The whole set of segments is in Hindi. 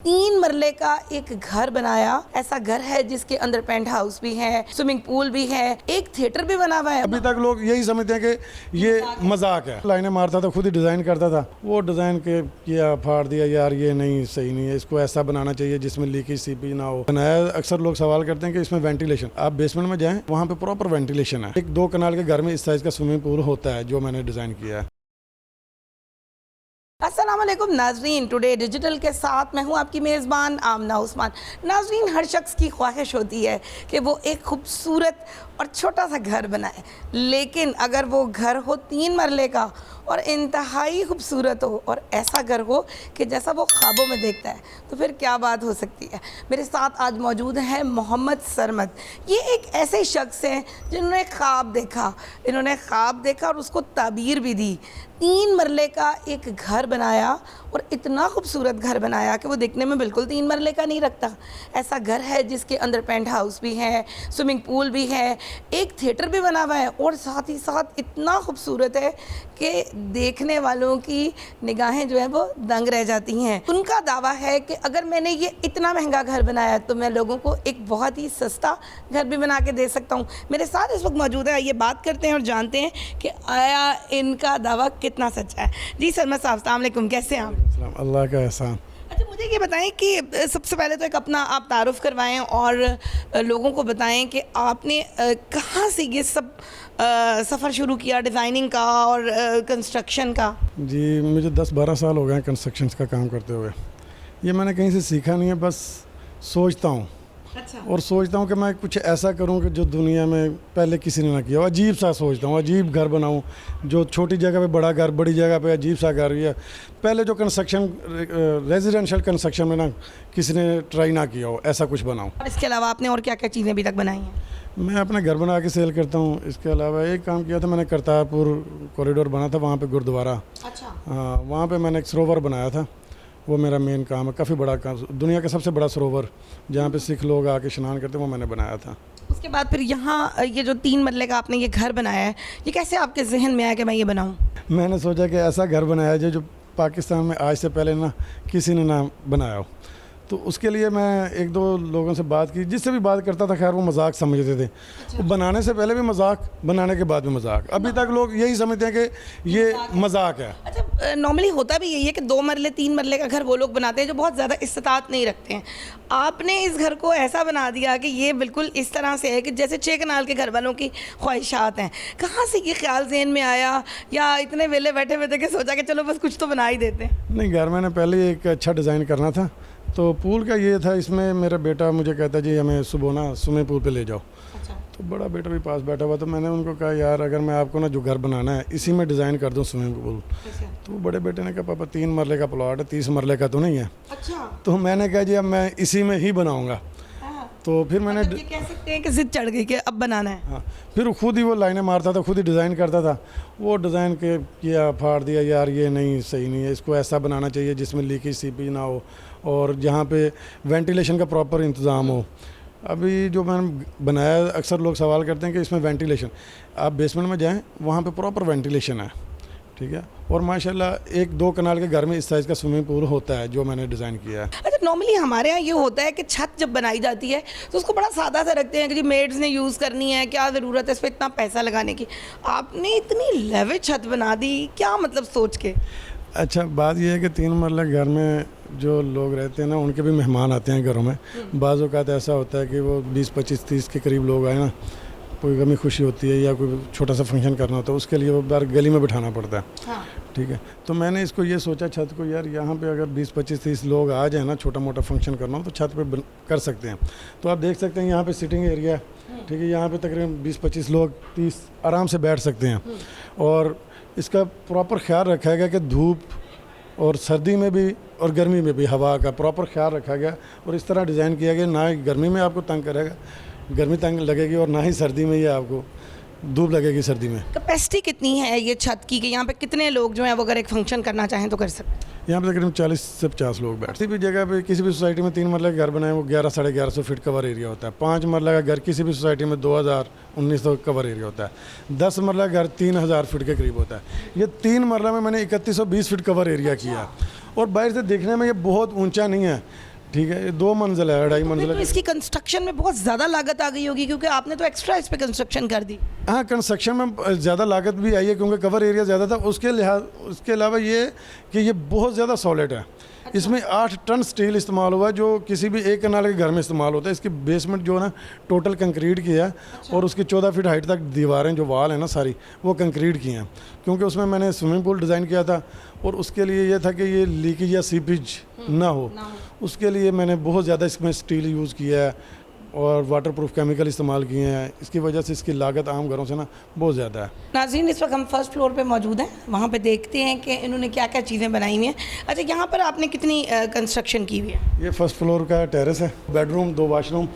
3 मरले का एक घर बनाया। ऐसा घर है जिसके अंदर पेंट हाउस भी है, स्विमिंग पूल भी है, एक थिएटर भी बना हुआ है। अभी तक लोग यही समझते हैं कि ये मजाक है। लाइनें मारता था, खुद ही डिज़ाइन करता था। वो डिज़ाइन के किया, फाड़ दिया, यार ये नहीं सही नहीं है, इसको ऐसा बनाना चाहिए जिसमें लीकेज सीपी ना हो। बनाया। अक्सर लोग सवाल करते हैं कि इसमें वेंटिलेशन, आप बेसमेंट में जाएं, वहाँ पे प्रॉपर वेंटिलेशन है। 1-2 कनाल के घर में इस साइज़ का स्विमिंग पूल होता है जो मैंने डिज़ाइन किया है। अस्सलाम वालेकुम नाजरीन, टुडे डिजिटल के साथ मैं हूं आपकी मेज़बान आमना उस्मान। नाजरीन, हर शख्स की ख्वाहिश होती है कि वो एक खूबसूरत और छोटा सा घर बनाए, लेकिन अगर वो घर हो 3 मरले का और इंतहाई खूबसूरत हो और ऐसा घर हो कि जैसा वो ख्वाबों में देखता है, तो फिर क्या बात हो सकती है। मेरे साथ आज मौजूद हैं मोहम्मद सरमद। ये एक ऐसे शख्स हैं जिन्होंने ख्वाब देखा और उसको ताबीर भी दी। 3 मरले का एक घर बनाया और इतना खूबसूरत घर बनाया कि वो देखने में बिल्कुल 3 मरले का नहीं लगता। ऐसा घर है जिसके अंदर पेंट हाउस भी है, स्विमिंग पूल भी है, एक थिएटर भी बना हुआ है और साथ ही साथ इतना खूबसूरत है कि देखने वालों की निगाहें जो है वो दंग रह जाती हैं। उनका दावा है कि अगर मैंने ये इतना महंगा घर बनाया तो मैं लोगों को एक बहुत ही सस्ता घर भी बना के दे सकता हूँ। मेरे साथ इस वक्त मौजूद है, ये बात करते हैं और जानते हैं कि आया इनका दावा कितना सच्चा है। जी सरमद साहब, अस्सलाम वालेकुम, कैसे हैं आप? अल्लाह का एहसान। अच्छा, मुझे ये बताएं कि सबसे पहले तो एक अपना आप तारुफ करवाएं और लोगों को बताएं कि आपने कहाँ से ये सब सफ़र शुरू किया, डिज़ाइनिंग का और कंस्ट्रक्शन का। जी, मुझे 10-12 साल हो गए हैं कंस्ट्रक्शन का काम करते हुए। ये मैंने कहीं से सीखा नहीं है, बस सोचता हूँ। अच्छा। और सोचता हूँ कि मैं कुछ ऐसा करूँ कि जो दुनिया में पहले किसी ने ना किया हो। अजीब सा सोचता हूँ, अजीब घर बनाऊँ, जो छोटी जगह पे बड़ा घर, बड़ी जगह पे अजीब सा घर। या पहले जो कंस्ट्रक्शन रेजिडेंशियल कंस्ट्रक्शन में ना किसी ने ट्राई ना किया हो, ऐसा कुछ बनाऊँ। और इसके अलावा आपने और क्या क्या चीज़ें अभी तक बनाई हैं? मैं अपना घर बना के सेल करता हूँ। इसके अलावा एक काम किया था मैंने, करतारपुर कॉरिडोर बना था, वहाँ पे गुरुद्वारा। अच्छा। हाँ, वहाँ पे मैंने एक सरोवर बनाया था। वो मेरा मेन काम है, काफ़ी बड़ा काम, दुनिया का सबसे बड़ा सरोवर जहाँ पे सिख लोग आके स्नान करते हैं, वो मैंने बनाया था। उसके बाद फिर यहाँ ये जो 3 मरले का आपने ये घर बनाया है, ये कैसे आपके जहन में आया कि मैं ये बनाऊँ? मैंने सोचा कि ऐसा घर बनाया है जो पाकिस्तान में आज से पहले ना किसी ने ना बनाया हो। तो उसके लिए मैं 1-2 लोगों से बात की, जिससे भी बात करता था खैर वो मजाक समझते थे। वो बनाने से पहले भी मजाक, बनाने के बाद भी मजाक। अभी तक लोग यही समझते हैं कि ये मजाक है। अच्छा, नॉर्मली होता भी यही है कि 2 मरले 3 मरले का घर वो लोग बनाते हैं जो बहुत ज़्यादा इस्तात नहीं रखते हैं। आपने इस घर को ऐसा बना दिया कि ये बिल्कुल इस तरह से है कि जैसे 6 कनाल के घर वालों की ख्वाहिशात हैं। कहाँ से ये ख्याल ज़हन में आया, या इतने वेले बैठे हुए थे कि सोचा कि चलो बस कुछ तो बना ही देते हैं? नहीं, घर मैंने पहले एक अच्छा डिज़ाइन करना था। तो पूल का ये था, इसमें मेरा बेटा मुझे कहता जी हमें सुबह ना स्विमिंग पूल पे ले जाओ। अच्छा। तो बड़ा बेटा भी पास बैठा हुआ, तो मैंने उनको कहा यार अगर मैं आपको ना जो घर बनाना है इसी में डिज़ाइन कर दूं स्विमिंग पूल। तो बड़े बेटे ने कहा पापा 3 मरले का प्लॉट है, 30 मरले का तो नहीं है। अच्छा। तो मैंने कहा जी अब मैं इसी में ही बनाऊँगा। तो फिर मैंने मतलब ये कह सकते हैं कि जिद चढ़ गई कि अब बनाना है। हाँ, फिर खुद ही वो लाइनें मारता था, खुद ही डिज़ाइन करता था। वो डिज़ाइन के किया, फाड़ दिया, यार ये नहीं सही नहीं है, इसको ऐसा बनाना चाहिए जिसमें लीकेज सीपी ना हो और जहाँ पे वेंटिलेशन का प्रॉपर इंतज़ाम हो। अभी जो मैंने बनाया, अक्सर लोग सवाल करते हैं कि इसमें वेंटिलेशन, आप बेसमेंट में जाएं, वहाँ पे प्रॉपर वेंटिलेशन है, ठीक है। और माशाल्लाह 1-2 कनाल के घर में इस साइज़ का स्विमिंग पूल होता है जो मैंने डिज़ाइन किया है। अच्छा, नॉर्मली हमारे यहाँ ये होता है कि छत जब बनाई जाती है तो उसको बड़ा सादा सा रखते हैं कि जी मेड्स ने यूज़ करनी है, क्या ज़रूरत है इस पर इतना पैसा लगाने की। आपने इतनी लेविश छत बना दी, क्या मतलब सोच के? अच्छा, बात यह है कि 3 मरला घर में जो लोग रहते हैं ना, उनके भी मेहमान आते हैं घरों में। बाज़ औक़ात ऐसा होता है कि वो 20-25-30 के करीब लोग आए ना, कोई गमी खुशी होती है या कोई छोटा सा फंक्शन करना होता है, उसके लिए वो बार गली में बिठाना पड़ता है। हाँ। ठीक है। तो मैंने इसको ये सोचा छत को, यार यहाँ पे अगर 20-25-30 लोग आ जाए ना, छोटा मोटा फंक्शन करना हो तो छत पे कर सकते हैं। तो आप देख सकते हैं यहाँ पे सिटिंग एरिया है, ठीक है। यहाँ पे तकरीबन 20-25 लोग 30 आराम से बैठ सकते हैं। और इसका प्रॉपर ख्याल रखा गया कि धूप और सर्दी में भी और गर्मी में भी हवा का प्रॉपर ख्याल रखा गया। और इस तरह डिज़ाइन किया गया, ना ही गर्मी में आपको तंग करेगा, गर्मी तंग लगेगी, और ना ही सर्दी में ये आपको धूप लगेगी सर्दी में। कैपेसिटी कितनी है ये छत की कि यहाँ पे कितने लोग जो हैं वो अगर एक फंक्शन करना चाहें तो कर सकते हैं? यहाँ पे तकरीबन 40 से 50 लोग बैठते। किसी भी जगह पे, किसी भी सोसाइटी में 3 मरला का घर बनाए वो 1100-1150 फीट कवर एरिया होता है। 5 मरला का घर किसी भी सोसाइटी में 2000-1900 कवर एरिया होता है। 10 मरला का घर 3000 फीट के करीब होता है। ये 3 मरला में मैंने 3120 फीट कवर एरिया किया। और बाहर से देखने में ये बहुत ऊंचा नहीं है, ठीक है, ये 2 मंजिल है, 2.5 मंजिल तो है। इसकी कंस्ट्रक्शन में बहुत ज़्यादा लागत आ गई होगी क्योंकि आपने तो एक्स्ट्रा इस पे कंस्ट्रक्शन कर दी। हाँ, कंस्ट्रक्शन में ज़्यादा लागत भी आई है क्योंकि कवर एरिया ज़्यादा था। उसके अलावा ये कि ये बहुत ज़्यादा सॉलिड है। इसमें 8 टन स्टील इस्तेमाल हुआ है जो किसी भी एक कनाल के घर में इस्तेमाल होता है। इसकी बेसमेंट जो है ना टोटल कंक्रीट की है और उसकी 14 फीट हाइट तक दीवारें जो वाल है ना सारी वो कंक्रीट की हैं, क्योंकि उसमें मैंने स्विमिंग पूल डिज़ाइन किया था और उसके लिए ये था कि ये लीकेज या सीपेज ना हो। उसके लिए मैंने बहुत ज़्यादा इसमें स्टील यूज़ किया है और वाटरप्रूफ केमिकल इस्तेमाल किए हैं। इसकी वजह से इसकी लागत आम घरों से ना बहुत ज़्यादा है। नाज़रीन, इस वक्त हम फर्स्ट फ्लोर पे मौजूद हैं, वहाँ पे देखते हैं कि इन्होंने क्या क्या चीज़ें बनाई हुई हैं। अच्छा, यहाँ पर आपने कितनी कंस्ट्रक्शन की हुई है? ये फर्स्ट फ्लोर का टेरेस है, बेडरूम, 2 वाशरूम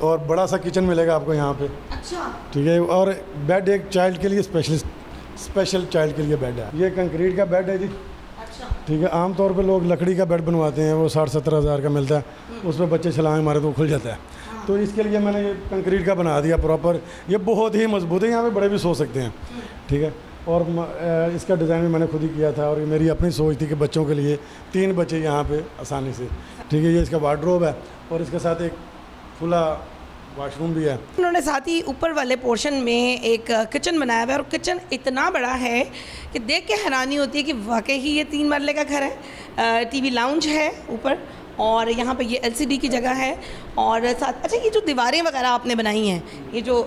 और बड़ा सा किचन मिलेगा आपको यहाँ पे। अच्छा, ठीक है, और बेड एक चाइल्ड के लिए स्पेशल चाइल्ड के लिए बेड है। ये कंक्रीट का बेड है जी। अच्छा, ठीक है, आमतौर पे लोग लकड़ी का बेड बनवाते हैं, वो 60-70 हज़ार का मिलता है, उस पर बच्चे छलांग मारे तो वो खुल जाता है। तो इसके लिए मैंने ये कंक्रीट का बना दिया प्रॉपर। ये बहुत ही मजबूत है, यहाँ पे बड़े भी सो सकते हैं। ठीक है, और इसका डिज़ाइन भी मैंने खुद ही किया था और ये मेरी अपनी सोच थी कि बच्चों के लिए 3 बच्चे यहाँ पे आसानी से। ठीक है, ये इसका वार्डरोब है और इसके साथ एक खुला वॉशरूम भी है। उन्होंने साथ ही ऊपर वाले पोर्शन में एक किचन बनाया हुआ है और किचन इतना बड़ा है कि देख के हैरानी होती है कि वाकई ही ये 3 मरले का घर है। टीवी लाउंज है ऊपर और यहाँ पे ये एलसीडी की जगह है और साथ। अच्छा, ये जो दीवारें वगैरह आपने बनाई हैं, ये जो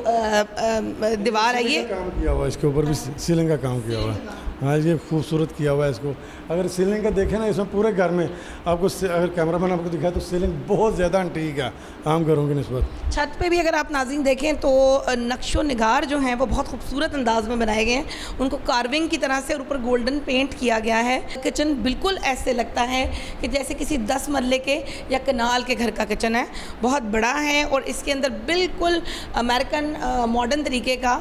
दीवार है ये काम किया हुआ है, इसके ऊपर भी सीलिंग का काम किया हुआ है। हाँ, ये खूबसूरत किया हुआ है इसको। अगर सीलिंग का देखें ना, इसमें पूरे घर में आपको अगर कैमरामैन आपको दिखाए तो सीलिंग बहुत ज़्यादा एंटीक है आम घरों की निस्बत। छत पे भी अगर आप नाज़रीन देखें तो नक्शो निगार जो हैं वो बहुत खूबसूरत अंदाज में बनाए गए हैं, उनको कार्विंग की तरह से और ऊपर गोल्डन पेंट किया गया है। किचन बिल्कुल ऐसे लगता है कि जैसे किसी 10 मरले के या कनाल के घर का किचन है। बहुत बड़ा है और इसके अंदर बिल्कुल अमेरिकन मॉडर्न तरीके का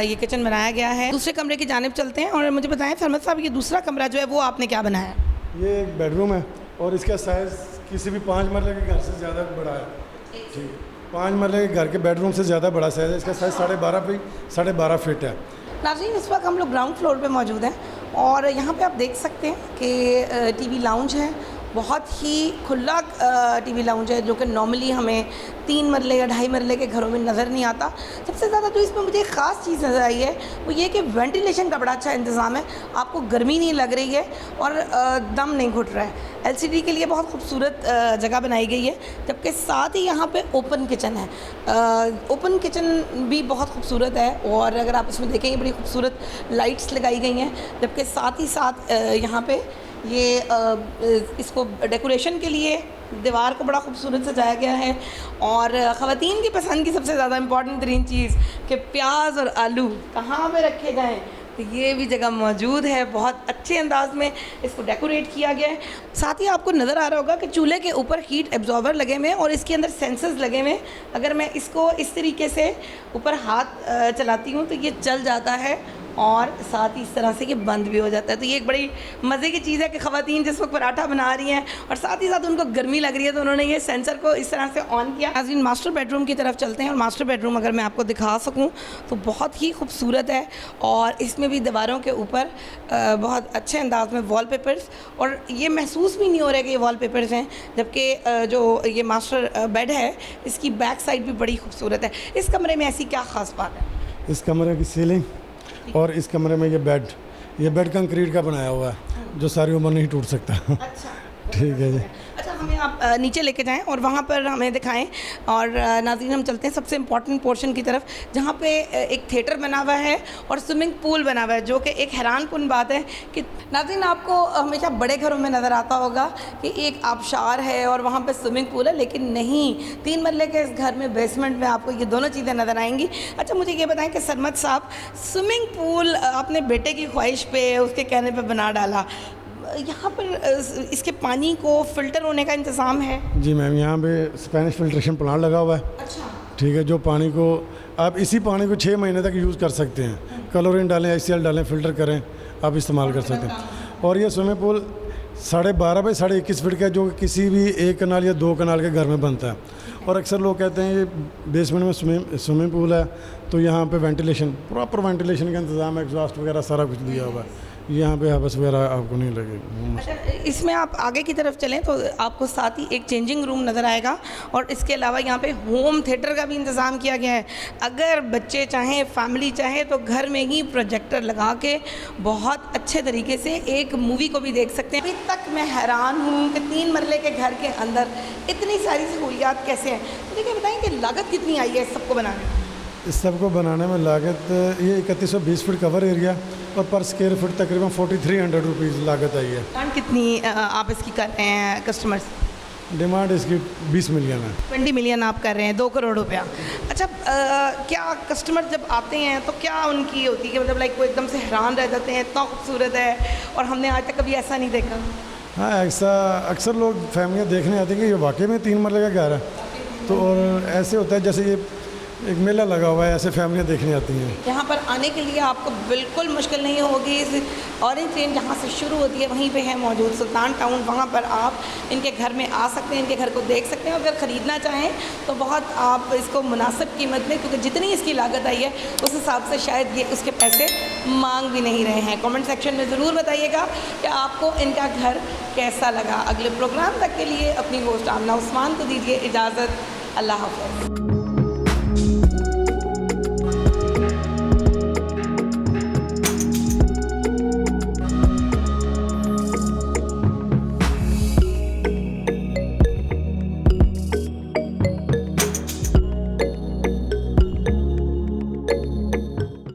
ये किचन बनाया गया है। दूसरे कमरे की जानिब चलते हैं और मुझे बताएं फरमत साहब, ये दूसरा कमरा जो है वो आपने क्या बनाया? ये एक बेडरूम है और इसका साइज़ किसी भी 5 मरले के घर से ज़्यादा बड़ा है। ठीक है, 5 मरले के घर के बेडरूम से ज़्यादा बड़ा साइज़ है। इसका साइज़ 12.5 फीट है। नाज़रीन, इस वक्त हम लोग ग्राउंड फ्लोर पे मौजूद हैं और यहाँ पे आप देख सकते हैं कि टीवी लाउंज है। बहुत ही खुला टीवी लाउंज है जो कि नॉर्मली हमें 3 मरले या 2.5 मरले के घरों में नज़र नहीं आता। सबसे ज़्यादा जो इसमें मुझे एक ख़ास चीज़ नज़र आई है वो ये कि वेंटिलेशन का बड़ा अच्छा इंतज़ाम है। आपको गर्मी नहीं लग रही है और दम नहीं घुट रहा है। एलसीडी के लिए बहुत खूबसूरत जगह बनाई गई है, जबकि साथ ही यहाँ पे ओपन किचन है। ओपन किचन भी बहुत खूबसूरत है और अगर आप इसमें देखेंगे बड़ी खूबसूरत लाइट्स लगाई गई हैं, जबकि साथ ही साथ यहाँ पे ये इसको डेकोरेशन के लिए दीवार को बड़ा खूबसूरत सजाया गया है। और ख़वातीन की पसंद की सबसे ज़्यादा इम्पॉर्टेंट तरीन चीज़ कि प्याज और आलू कहाँ पे रखे गए हैं, तो ये भी जगह मौजूद है। बहुत अच्छे अंदाज में इसको डेकोरेट किया गया है। साथ ही आपको नज़र आ रहा होगा कि चूल्हे के ऊपर हीट एब्जॉर्बर लगे हुए हैं और इसके अंदर सेंसर्स लगे हुए हैं। अगर मैं इसको इस तरीके से ऊपर हाथ चलाती हूँ तो ये चल जाता है और साथ ही इस तरह से ये बंद भी हो जाता है। तो ये एक बड़ी मज़े की चीज़ है कि ख़वातीन जिस वक्त पराठा बना रही हैं और साथ ही साथ उनको गर्मी लग रही है तो उन्होंने ये सेंसर को इस तरह से ऑन किया। नाज़रीन, मास्टर बेडरूम की तरफ चलते हैं और मास्टर बेडरूम अगर मैं आपको दिखा सकूं तो बहुत ही खूबसूरत है और इसमें भी दीवारों के ऊपर बहुत अच्छे अंदाज में वॉलपेपर्स, और ये महसूस भी नहीं हो रहा है कि ये वॉलपेपर्स हैं, जबकि जो ये मास्टर बेड है इसकी बैक साइड भी बड़ी खूबसूरत है। इस कमरे में ऐसी क्या ख़ास बात है? इस कमरे की सीलिंग और इस कमरे में ये बेड कंक्रीट का बनाया हुआ है जो सारी उम्र नहीं टूट सकता। अच्छा, ठीक है जी। अच्छा, हमें आप नीचे लेके जाएं और वहाँ पर हमें दिखाएं। और नाज़रीन, हम चलते हैं सबसे इम्पॉर्टेंट पोर्शन की तरफ जहाँ पे एक थिएटर बना हुआ है और स्विमिंग पूल बना हुआ है, जो कि एक हैरानकुन बात है कि नाज़रीन आपको हमेशा बड़े घरों में नज़र आता होगा कि एक आबशार है और वहाँ पे स्विमिंग पूल है, लेकिन नहीं, 3 मरले के इस घर में बेसमेंट में आपको ये दोनों चीज़ें नज़र आएंगी। अच्छा, मुझे ये बताएं कि सरमद साहब, स्विमिंग पूल आपने बेटे की ख्वाहिश पे, उसके कहने पे बना डाला, यहाँ पर इसके पानी को फ़िल्टर होने का इंतज़ाम है? जी मैम, यहाँ पे स्पेनिश फिल्ट्रेशन प्लांट लगा हुआ है। अच्छा, ठीक है, जो पानी को आप इसी पानी को 6 महीने तक यूज़ कर सकते हैं। क्लोरीन डालें, HCl डालें, फ़िल्टर करें, आप इस्तेमाल कर सकते हैं। और ये स्विमिंग पूल 12.5 बाई 21 फीट का है, जो किसी भी 1 कनाल या 2 कनाल के घर में बनता है। और अक्सर लोग कहते हैं ये बेसमेंट में स्विमिंग पूल है तो यहाँ पे वेंटिलेशन, प्रॉपर वेंटिलेशन का इंतज़ाम है, एग्जॉस्ट वगैरह सारा कुछ दिया हुआ है। यहाँ पे हवस वगैरह आपको नहीं लगेगी। अच्छा, इसमें आप आगे की तरफ चलें तो आपको साथ ही एक चेंजिंग रूम नज़र आएगा और इसके अलावा यहाँ पे होम थिएटर का भी इंतज़ाम किया गया है। अगर बच्चे चाहें, फैमिली चाहे तो घर में ही प्रोजेक्टर लगा के बहुत अच्छे तरीके से एक मूवी को भी देख सकते हैं। अभी तक मैं हैरान हूँ कि 3 मरले के घर के अंदर इतनी सारी सहूलियात कैसे हैं। तो देखिए, बताएँ कि लागत कितनी आई है इस सबको बनाने में? इस सबको बनाने में लागत ये 3120 फीट कवर एरिया और पर स्क्वायर फुट तकरीबन 4300 रुपीज़ लागत आई है। डिमांड कितनी आप इसकी कर रहे हैं कस्टमर्स? डिमांड इसकी 20 मिलियन है। 20 मिलियन आप कर रहे हैं, 2 करोड़ रुपया। अच्छा, क्या कस्टमर जब आते हैं तो क्या उनकी होती है कि मतलब लाइक वो एकदम से हैरान रह जाते हैं, इतना खूबसूरत है और हमने आज तक कभी ऐसा नहीं देखा? हाँ, ऐसा अक्सर लोग फैमिलियाँ देखने आती हैं कि ये वाकई में 3 मरले का घर है। तो और ऐसे होता है जैसे ये एक मेला लगा हुआ है, ऐसे फैमिलियाँ देखने आती हैं। यहाँ पर आने के लिए आपको बिल्कुल मुश्किल नहीं होगी। इस ऑरेंज ट्रेन जहाँ से शुरू होती है वहीं पे है मौजूद सुल्तान टाउन, वहाँ पर आप इनके घर में आ सकते हैं, इनके घर को देख सकते हैं। अगर ख़रीदना चाहें तो बहुत आप इसको मुनासिब कीमत में, क्योंकि जितनी इसकी लागत आई है उस हिसाब से शायद ये उसके पैसे मांग भी नहीं रहे हैं। कमेंट सेक्शन में ज़रूर बताइएगा कि आपको इनका घर कैसा लगा। अगले प्रोग्राम तक के लिए अपनी होस्ट आमना उस्मान को दीजिए इजाज़त। अल्लाह हाफ़िज़।